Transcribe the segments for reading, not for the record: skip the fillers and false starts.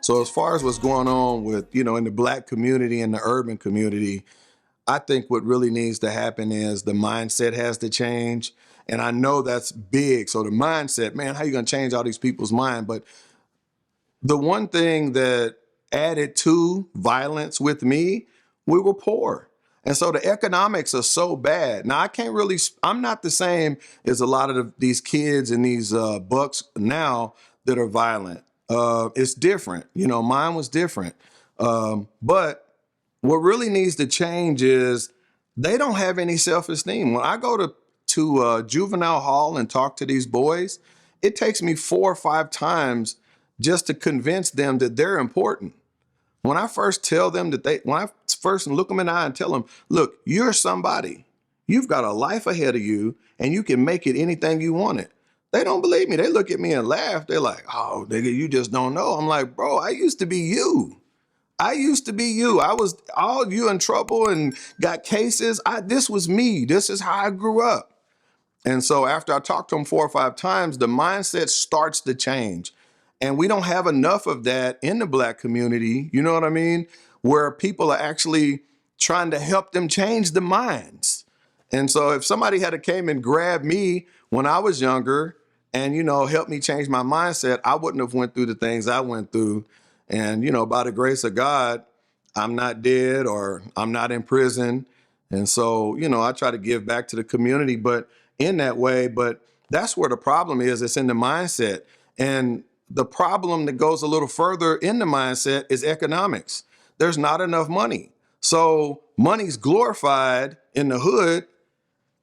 So as far as what's going on with, in the Black community and the urban community, I think what really needs to happen is the mindset has to change. And I know that's big. So the mindset, man, how you going to change all these people's mind? But the one thing that added to violence with me, we were poor. And so the economics are so bad. Now, I'm not the same as a lot of these kids and these bucks now that are violent. It's different. Mine was different. But what really needs to change is they don't have any self-esteem. When I go to juvenile hall and talk to these boys, it takes me 4 or 5 times just to convince them that they're important. When I first tell them when I first look them in the eye and tell them, look, you're somebody. You've got a life ahead of you and you can make it anything you want it. They don't believe me. They look at me and laugh. They're like, oh, nigga, you just don't know. I'm like, bro, I used to be you. I used to be you. I was all you in trouble and got cases. This was me. This is how I grew up. And so after I talked to them 4 or 5 times, the mindset starts to change. And we don't have enough of that in the Black community, you know what I mean? Where people are actually trying to help them change the minds. And so if somebody had came and grabbed me when I was younger and, helped me change my mindset, I wouldn't have went through the things I went through. And, by the grace of God, I'm not dead or I'm not in prison. And so, I try to give back to the community, but in that way, but that's where the problem is. It's in the mindset. And the problem that goes a little further in the mindset is economics. There's not enough money. So money's glorified in the hood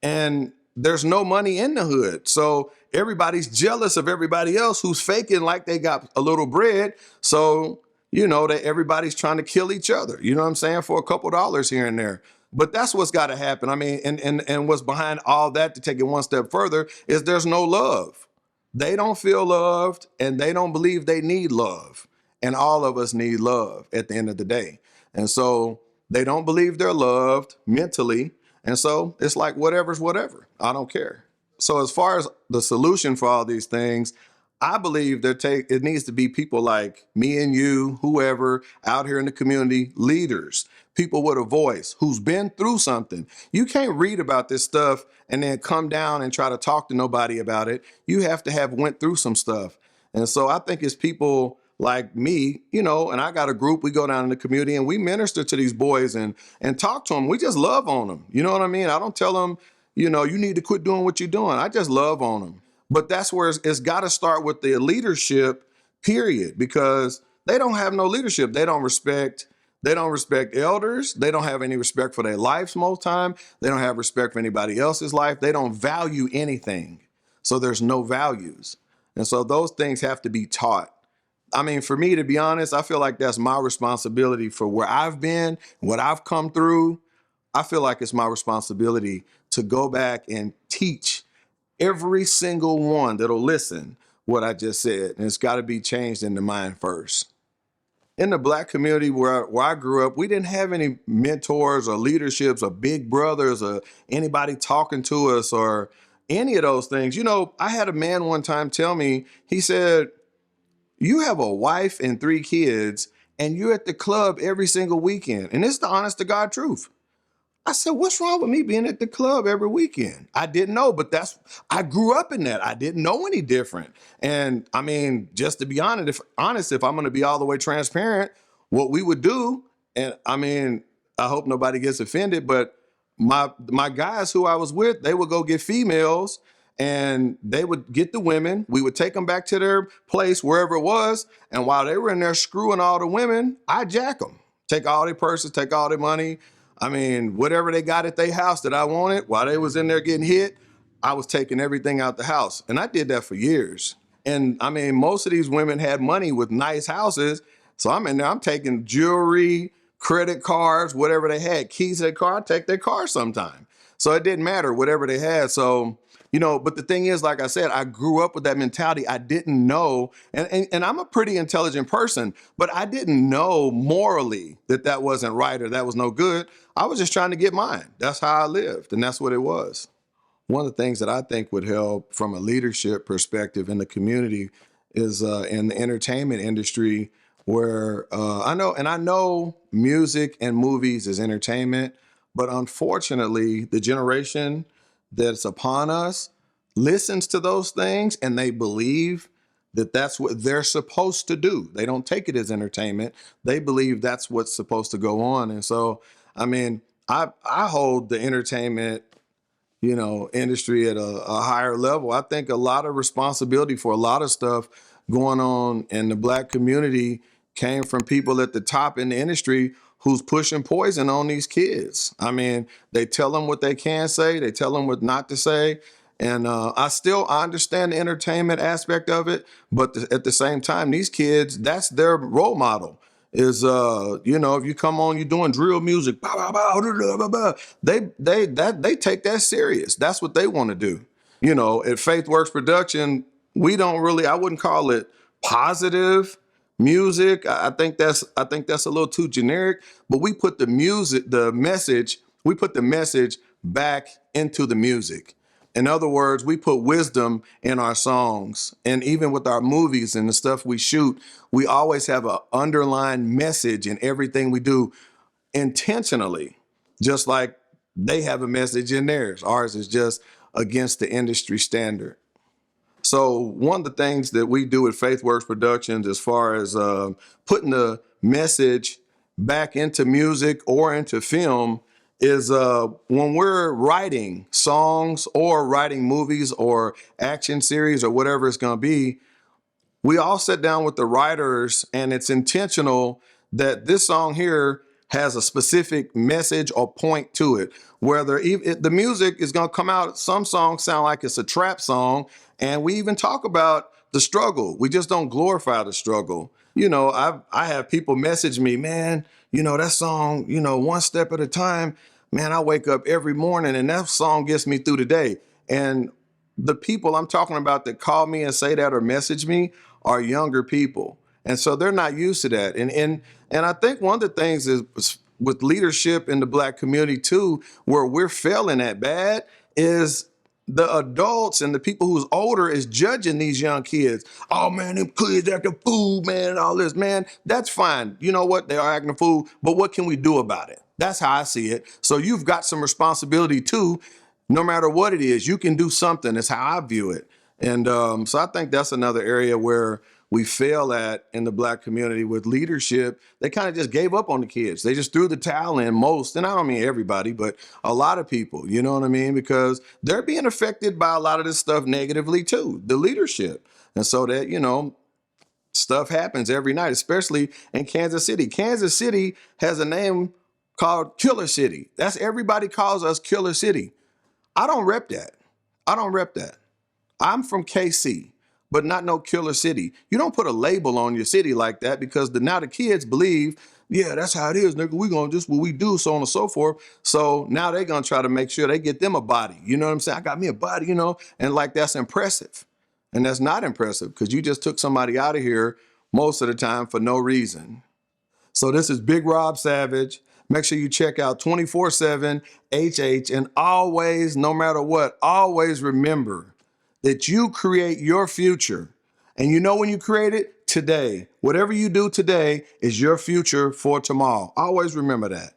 and there's no money in the hood. So everybody's jealous of everybody else who's faking like they got a little bread. So, that everybody's trying to kill each other, you know what I'm saying, for a couple dollars here and there. But that's what's got to happen. I mean, and what's behind all that, to take it one step further, is there's no love. They don't feel loved and they don't believe they need love. And all of us need love at the end of the day. And so they don't believe they're loved mentally. And so it's like, whatever's whatever. I don't care. So as far as the solution for all these things, I believe it needs to be people like me and you, whoever out here in the community, leaders, people with a voice who's been through something. You can't read about this stuff and then come down and try to talk to nobody about it. You have to have went through some stuff. And so I think it's people like me, and I got a group, we go down in the community and we minister to these boys and talk to them. We just love on them. You know what I mean? I don't tell them, you need to quit doing what you're doing. I just love on them. But that's where it's got to start with the leadership, period, because they don't have no leadership. They don't respect elders. They don't have any respect for their lives most time. They don't have respect for anybody else's life. They don't value anything. So there's no values. And so those things have to be taught. I mean, for me, to be honest, I feel like that's my responsibility for where I've been, what I've come through. I feel like it's my responsibility to go back and teach every single one that'll listen what I just said. And it's got to be changed in the mind first. In the Black community where I grew up, we didn't have any mentors or leaderships or big brothers or anybody talking to us or any of those things. I had a man one time tell me, he said, you have a wife and 3 kids and you're at the club every single weekend. And it's the honest to God truth. I said, what's wrong with me being at the club every weekend? I didn't know, but I grew up in that. I didn't know any different. And I mean, just to be honest, if I'm going to be all the way transparent, what we would do, and I mean, I hope nobody gets offended, but my guys who I was with, they would go get females and they would get the women. We would take them back to their place, wherever it was. And while they were in there screwing all the women, I jack them, take all their purses, take all their money. I mean, whatever they got at their house that I wanted, while they was in there getting hit, I was taking everything out the house. And I did that for years. And I mean, most of these women had money with nice houses. So I'm in there, I'm taking jewelry, credit cards, whatever they had, keys to their car, I'd take their car sometime. So it didn't matter, whatever they had. So, but the thing is, like I said, I grew up with that mentality. I didn't know, and I'm a pretty intelligent person, but I didn't know morally that wasn't right or that was no good. I was just trying to get mine. That's how I lived, and that's what it was. One of the things that I think would help from a leadership perspective in the community is in the entertainment industry, where I know music and movies is entertainment, but unfortunately, the generation that's upon us listens to those things and they believe that that's what they're supposed to do. They don't take it as entertainment. They believe that's what's supposed to go on. And so, I mean, I hold the entertainment, industry at a higher level. I think a lot of responsibility for a lot of stuff going on in the Black community came from people at the top in the industry who's pushing poison on these kids. I mean, they tell them what they can say, they tell them what not to say. And I understand the entertainment aspect of it, but at the same time, these kids, that's their role model. Is if you come on, you're doing drill music, bah, bah, bah, blah, blah, blah, they take that serious. That's what they want to do. At FaithWorks Production, we don't really, I wouldn't call it positive music. I think that's a little too generic, but we put we put the message back into the music. In other words, we put wisdom in our songs, and even with our movies and the stuff we shoot, we always have an underlying message in everything we do intentionally, just like they have a message in theirs. Ours is just against the industry standard. So one of the things that we do at FaithWorks Productions, as far as putting the message back into music or into film, is when we're writing songs or writing movies or action series or whatever it's going to be, we all sit down with the writers, and it's intentional that this song here has a specific message or point to it. Whether the music is going to come out, some songs sound like it's a trap song, and we even talk about the struggle. We just don't glorify the struggle. I have people message me, man, that song, one step at a time, man, I wake up every morning and that song gets me through the day. And the people I'm talking about that call me and say that or message me are younger people. And so they're not used to that. And I think one of the things is with leadership in the Black community too, where we're failing at bad, is the adults and the people who's older is judging these young kids. Oh man, them kids acting a fool, man, and all this, man. That's fine. You know what? They are acting a fool, but what can we do about it? That's how I see it. So you've got some responsibility too. No matter what it is, you can do something. That's how I view it. And so I think that's another area where we fail at in the Black community with leadership. They kind of just gave up on the kids. They just threw the towel in, most, and I don't mean everybody, but a lot of people, you know what I mean? Because they're being affected by a lot of this stuff negatively too, the leadership. And so that, stuff happens every night, especially in Kansas City. Kansas City has a name called Killer City. Everybody calls us Killer City. I don't rep that. I don't rep that. I'm from KC, but not no Killer City. You don't put a label on your city like that, because now the kids believe, yeah, that's how it is, nigga. We gonna just what we do, so on and so forth. So now they're gonna try to make sure they get them a body. You know what I'm saying? I got me a body, and like that's impressive. And that's not impressive, because you just took somebody out of here most of the time for no reason. So this is Big Rob Savage. Make sure you check out 24/7 HH, and always, no matter what, always remember that you create your future. And when you create it? Today. Whatever you do today is your future for tomorrow. Always remember that.